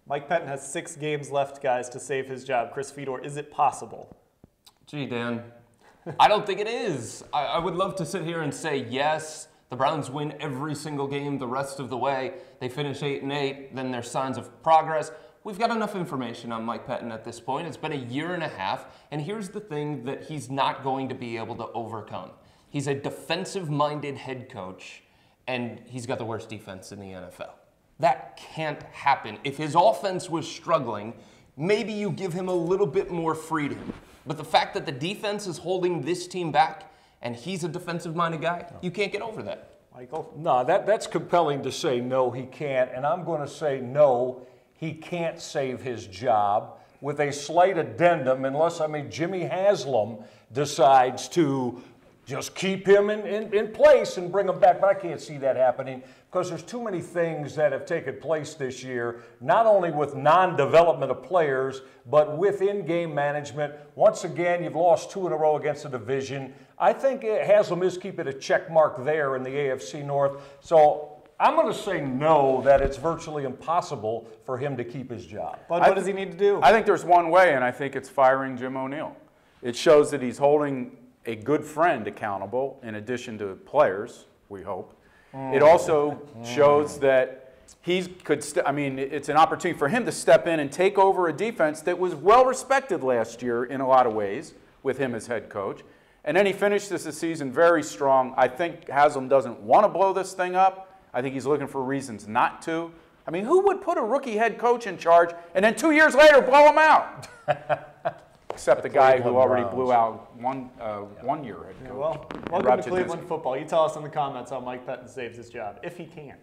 Mike Pettine has 6 games left, guys, to save his job. Chris Fedor, is it possible? Gee, Dan, I don't think it is. I would love to sit here and say, yes, the Browns win every single game the rest of the way. They finish 8-8, then there's signs of progress. We've got enough information on Mike Pettine at this point. It's been a year and a half, and here's the thing that he's not going to be able to overcome. He's a defensive-minded head coach, and he's got the worst defense in the NFL. That can't happen. If his offense was struggling, maybe you give him a little bit more freedom. But the fact that the defense is holding this team back, and he's a defensive-minded guy, you can't get over that. Michael? No, that's compelling to say no, he can't. And I'm going to say no, he can't save his job with a slight addendum unless, Jimmy Haslam decides to just keep him in place and bring him back. But I can't see that happening because there's too many things that have taken place this year, not only with non-development of players, but with in-game management. Once again, you've lost 2 in a row against the division. I think Haslam is keeping a check mark there in the AFC North. So I'm going to say no, that it's virtually impossible for him to keep his job. But what does he need to do? I think there's one way, and I think it's firing Jim O'Neill. It shows that he's holding a good friend accountable in addition to players, we hope. It also shows that he could, it's an opportunity for him to step in and take over a defense that was well respected last year in a lot of ways with him as head coach. And then he finished this season very strong. I think Haslam doesn't want to blow this thing up. I think he's looking for reasons not to. Who would put a rookie head coach in charge and then 2 years later blow him out? Except the guy who already blew out one-year head coach. Well, welcome to Cleveland football. You tell us in the comments how Mike Pettine saves his job, if he can.